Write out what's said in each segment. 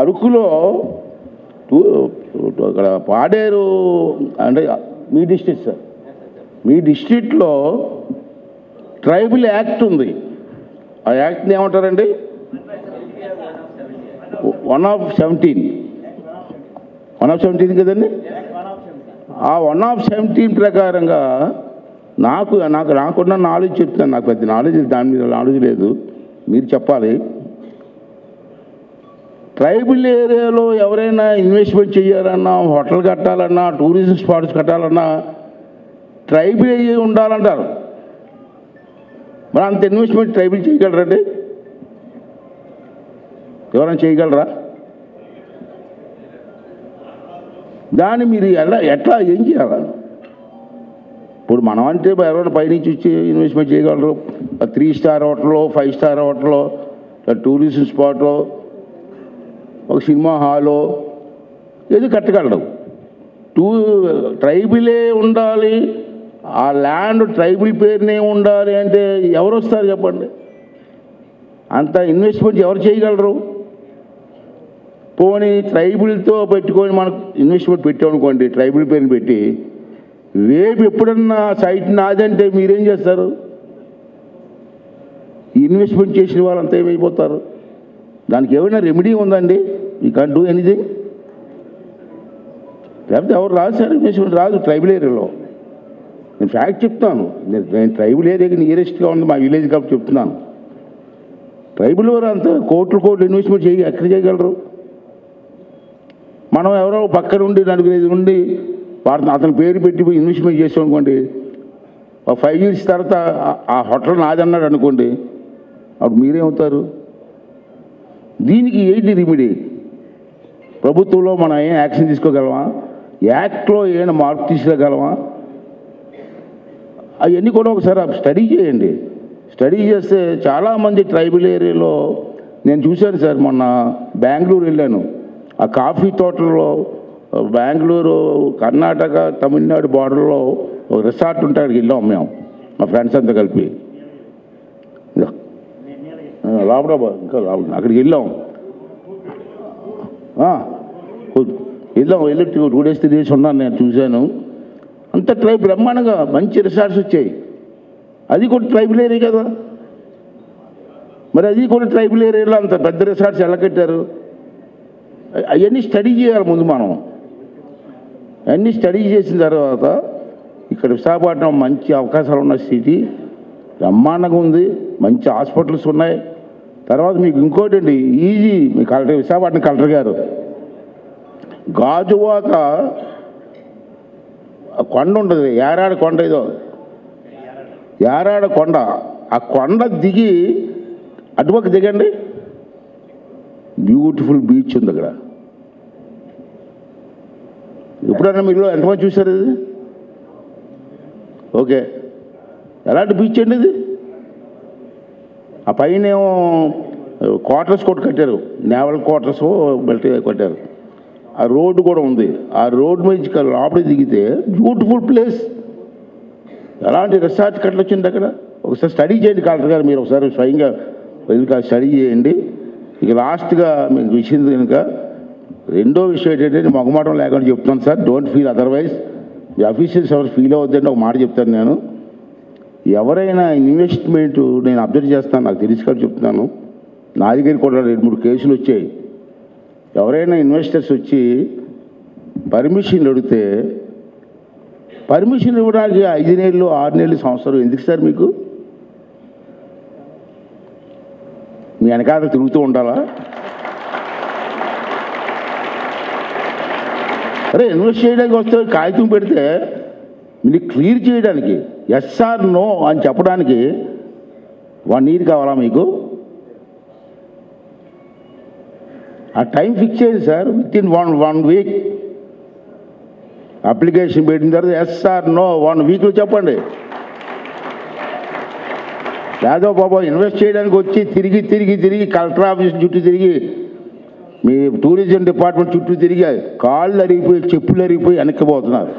అరకులో అక్కడ పాడేరు అంటే మీ డిస్ట్రిక్ట్ సార్, మీ డిస్ట్రిక్ట్లో ట్రైబల్ యాక్ట్ ఉంది. ఆ యాక్ట్ని ఏమంటారండి? 1/17 కదండి. ఆ 1/17 ప్రకారంగా నాకున్న నాలెడ్జ్ చెప్తాను. నాకు పెద్ద నాలెడ్జ్ దాని మీద నాలెడ్జ్ లేదు, మీరు చెప్పాలి. ట్రైబల్ ఏరియాలో ఎవరైనా ఇన్వెస్ట్మెంట్ చేయాలన్నా, హోటల్ కట్టాలన్నా, టూరిజం స్పాట్స్ కట్టాలన్నా ట్రైబల్ ఏరియా ఉండాలంటారు. మరి అంత ఇన్వెస్ట్మెంట్ ట్రైబల్ చేయగలరండి? ఎవరైనా చేయగలరా? దాన్ని మీరు ఎట్లా ఏం చేయాలి? ఇప్పుడు మనం అంటే ఎవరైనా పైనుంచి వచ్చి ఇన్వెస్ట్మెంట్ చేయగలరు. 3 స్టార్ హోటల్లో, 5 స్టార్ హోటల్లో, టూరిజం స్పాట్లో, ఒక సినిమా హాలో ఏది కట్టగలరు. ట్రైబులే ఉండాలి, ఆ ల్యాండ్ ట్రైబుల్ పేరునే ఉండాలి అంటే ఎవరు వస్తారు చెప్పండి? అంత ఇన్వెస్ట్మెంట్ ఎవరు చేయగలరు? పోనీ ట్రైబుల్తో పెట్టుకొని మనకు ఇన్వెస్ట్మెంట్ పెట్టామనుకోండి, ట్రైబుల్ పేరుని పెట్టి, రేపు ఎప్పుడన్నా సైట్ నాదంటే మీరేం చేస్తారు? ఇన్వెస్ట్మెంట్ చేసిన వాళ్ళంతా ఏమైపోతారు? దానికి ఏమైనా రెమెడీ ఉందండి? You can't do anything. లేకపోతే ఎవరు రాదు సార్, ఇన్వెస్ట్మెంట్ రాదు ట్రైబల్ ఏరియాలో. నేను ఫ్యాక్ట్ చెప్తాను. నేను ట్రైబల్ ఏరియాకి నియరెస్ట్గా ఉంది మా విలేజ్ కాబట్టి చెప్తున్నాను. ట్రైబల్ వారు అంతా కోట్లు ఇన్వెస్ట్మెంట్ ఎక్కడ చేయగలరు? మనం ఎవరో పక్క నుండి 4-5 నుండి అతని పేరు పెట్టి ఇన్వెస్ట్మెంట్ చేసాం అనుకోండి, 5 years తర్వాత ఆ హోటల్ నాదన్నాడు అనుకోండి, అప్పుడు మీరేమవుతారు? దీనికి ఏంటి రెమెడీ? ప్రభుత్వంలో మనం ఏం యాక్షన్ తీసుకోగలమా? యాక్ట్లో ఏమైనా మార్పు తీసుకురాగలమా? అవన్నీ కూడా ఒకసారి స్టడీ చేయండి. స్టడీ చేస్తే చాలామంది ట్రైబల్ ఏరియాలో నేను చూశాను సార్. మొన్న బెంగళూరు వెళ్ళాను. ఆ కాఫీ తోటల్లో బెంగళూరు, కర్ణాటక, తమిళనాడు బార్డర్లో ఒక రిసార్ట్ ఉంటే అక్కడికి వెళ్ళాం మేము, మా ఫ్రెండ్స్ అంతా కలిపి. లోపల ఇంకా అక్కడికి వెళ్ళి 2 days 3 days ఉన్నాను. నేను చూశాను. అంత ట్రైబ్ బ్రహ్మాండంగా మంచి రిసార్ట్స్ వచ్చాయి. అది కూడా ట్రైబల్ ఏరియా కదా. మరి అది కూడా ట్రైబల్ ఏరియాలో అంత పెద్ద రిసార్ట్స్ ఎలా కట్టారు? అవన్నీ స్టడీ చేయాలి ముందు మనం. అన్నీ స్టడీ చేసిన తర్వాత ఇక్కడ విశాఖపట్నం మంచి అవకాశాలు ఉన్న సిటీ, బ్రహ్మాండంగా ఉంది, మంచి హాస్పిటల్స్ ఉన్నాయి. తర్వాత మీకు ఇంకోటి అండి, ఈజీ మీ కలెక్టర్, విశాఖపట్నం కలెక్టర్ గారు గాజువాక కొండ ఉంటుంది, యారాడ కొండ, ఏదో యారాడ కొండ, ఆ కొండ దిగి అటుపక్క దిగండి, బ్యూటిఫుల్ బీచ్ ఉంది అక్కడ. ఎప్పుడైనా మీరు ఎంతమంది చూసారు ఇది? ఓకే, ఎలాంటి బీచ్ అండి ఇది? ఆ పైన ఏమో క్వార్టర్స్ కూడా కట్టారు, నేవల్ క్వార్టర్స్ కట్టారు. ఆ రోడ్డు కూడా ఉంది. ఆ రోడ్డు మీద లోపలికి దిగితే బ్యూటిఫుల్ ప్లేస్. ఎలాంటి రిసార్ట్ కట్టొచ్చింది అక్కడ. ఒకసారి స్టడీ చేయండి కలెక్టర్ గారు, మీరు ఒకసారి స్వయంగా స్టడీ చేయండి. ఇక లాస్ట్గా మీకు విషయం కనుక రెండో విషయం ఏంటంటే, మొగమాటం లేకుండా చెప్తున్నాను సార్, డోంట్ ఫీల్ అదర్వైజ్. ఈ అఫీషియల్స్ ఎవరు ఫీల్ అవుద్దంటే ఒక మాట చెప్తాను నేను. ఎవరైనా ఇన్వెస్ట్మెంట్ నేను అబ్జర్వ్ చేస్తాను, నాకు తెలిసి కాబట్టి చెప్తున్నాను. నా దగ్గర కూడా 2-3 కేసులు వచ్చాయి. ఎవరైనా ఇన్వెస్టర్స్ వచ్చి పర్మిషన్ అడిగితే, పర్మిషన్ ఇవ్వడానికి 5 నెలలు 6 నెలలు సంవత్సరం ఎందుకు సార్? మీకు మీ వెనకాల తిరుగుతూ ఉండాలా? అరే ఇన్వెస్ట్ చేయడానికి వస్తే కాగితం పెడితే మీరు క్లియర్ చేయడానికి ఎస్ ఆర్ నో అని చెప్పడానికి 1 year కావాలా మీకు? ఆ టైం ఫిక్స్ చేయండి సార్. వితిన్ 1 week అప్లికేషన్ పెట్టిన తర్వాత ఎస్ ఆర్ నో 1 weekలో చెప్పండి. లేదో బాబా ఇన్వెస్ట్ చేయడానికి వచ్చి తిరిగి కలెక్టర్ ఆఫీస్ చుట్టూ తిరిగి, మీ టూరిజం డిపార్ట్మెంట్ చుట్టూ తిరిగి కాళ్ళు అరిగిపోయి, చెప్పులు అరిగిపోయి వెనక్కిపోతున్నారు.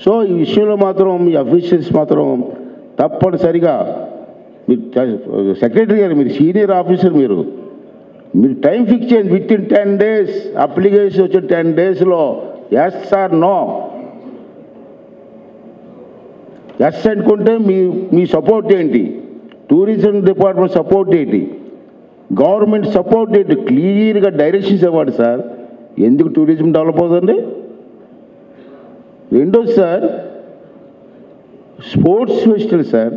సో ఈ విషయంలో మాత్రం మీ అఫీషియల్స్ మాత్రం తప్పనిసరిగా, మీరు సెక్రటరీ గారు, మీరు సీనియర్ ఆఫీసర్, మీరు మీరు టైం ఫిక్స్ చేయండి. విత్ ఇన్ 10 days అప్లికేషన్ వచ్చిన 10 daysలో ఎస్ ఆర్ నో, ఎస్ అనుకుంటే మీ సపోర్ట్ ఏంటి, టూరిజం డిపార్ట్మెంట్ సపోర్ట్ ఏంటి, గవర్నమెంట్ సపోర్ట్ ఏంటి, క్లియర్గా డైరెక్షన్స్ ఇవ్వండి సార్. ఎందుకు టూరిజం డెవలప్ అవుతుంది? రెండోది సార్, స్పోర్ట్స్ ఫెస్టివల్ సార్.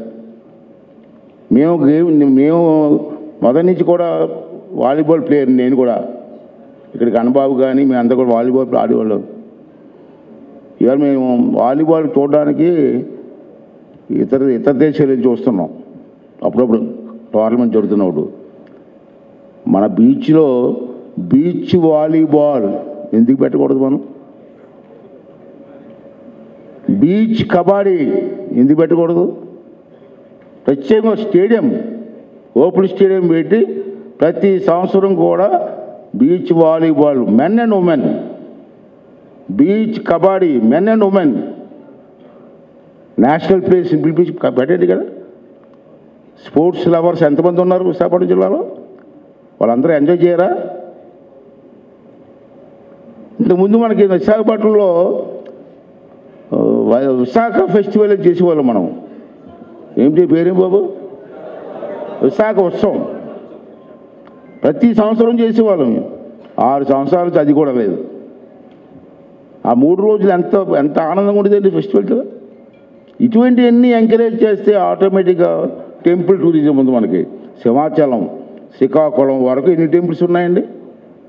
మేము మొదటి నుంచి కూడా వాలీబాల్ ప్లేయర్, నేను కూడా ఇక్కడికి అనుబాబు కానీ మేము అందరూ కూడా వాలీబాల్ ఆడేవాళ్ళం. ఇవాళ మేము వాలీబాల్ చూడడానికి ఇతర దేశాల నుంచి చూస్తున్నాం. అప్పుడప్పుడు టోర్నమెంట్ జరుగుతున్నప్పుడు మన బీచ్లో బీచ్ వాలీబాల్ ఎందుకు పెట్టకూడదు? మనం బీచ్ కబడ్డీ ఎందుకు పెట్టకూడదు? ప్రత్యేకంగా స్టేడియం, ఓపెన్ స్టేడియం పెట్టి ప్రతి సంవత్సరం కూడా beach volleyball men and women, beach kabaddi men and women national place పిలిపించి పెట్టండి కదా. స్పోర్ట్స్ లవర్స్ ఎంతమంది ఉన్నారు విశాఖపట్నం జిల్లాలో? వాళ్ళందరూ ఎంజాయ్ చేయరా? ఇంతకుముందు మనకి విశాఖపట్నంలో విశాఖ ఫెస్టివల్ చేసేవాళ్ళం మనం. ఏమిటి పేరేం బాబు? విశాఖ ఉత్సవం ప్రతి సంవత్సరం చేసేవాళ్ళం. 6 సంవత్సరాలు అది కూడా లేదు. ఆ 3 రోజులు ఎంత ఆనందంగా ఉండేదండి ఫెస్టివల్. ఇటువంటివన్నీ ఎంకరేజ్ చేస్తే ఆటోమేటిక్గా టెంపుల్ టూరిజం ఉంది మనకి. సింహాచలం, శ్రీకాకుళం వరకు ఎన్ని టెంపుల్స్ ఉన్నాయండి?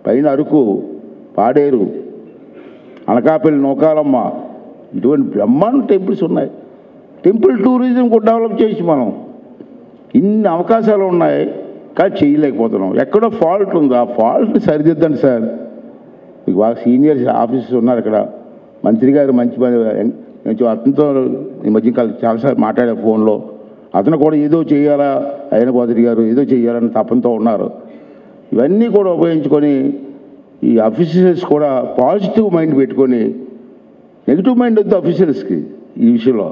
పైన అరకు, పాడేరు, అనకాపల్లి, నౌకాలమ్మ, ఇటువంటి బ్రహ్మాండ టెంపుల్స్ ఉన్నాయి. టెంపుల్ టూరిజం కూడా డెవలప్ చేసి మనం ఇన్ని అవకాశాలు ఉన్నాయి కానీ చేయలేకపోతున్నాం. ఎక్కడో ఫాల్ట్ ఉంది, ఆ ఫాల్ట్ సరిదిద్దండి సార్. మీకు బాగా సీనియర్ ఆఫీసర్స్ ఉన్నారు ఇక్కడ. మంత్రి గారు మంచి అతనితో ఈ మధ్యకాలం చాలాసార్లు మాట్లాడే ఫోన్లో. అతను కూడా ఏదో చేయాలా, అయిన పాత్రి గారు ఏదో చేయాలని తపంతో ఉన్నారు. ఇవన్నీ కూడా ఉపయోగించుకొని ఈ అఫీషియల్స్ కూడా పాజిటివ్ మైండ్ పెట్టుకొని, నెగిటివ్ మైండ్ వద్దు అఫీషియల్స్కి. ఈ విషయంలో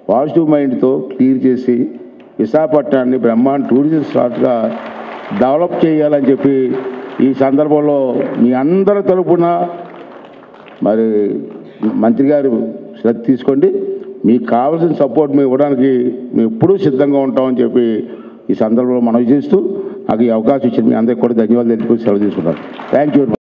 పాజిటివ్ మైండ్తో క్లియర్ చేసి విశాఖపట్నాన్ని బ్రహ్మాండ టూరిజం స్పాట్గా డెవలప్ చేయాలని చెప్పి ఈ సందర్భంలో మీ అందరి తరపున మరి మంత్రి గారు శ్రద్ధ తీసుకోండి. మీకు కావాల్సిన సపోర్ట్ మేము ఇవ్వడానికి మేము ఎప్పుడూ సిద్ధంగా ఉంటామని చెప్పి ఈ సందర్భంలో మనవి చేస్తూ నాకు ఈ అవకాశం ఇచ్చింది. మీ అందరికీ కూడా ధన్యవాదాలు తెలుపుకొని సెలవు తీసుకుంటాను. Thank you.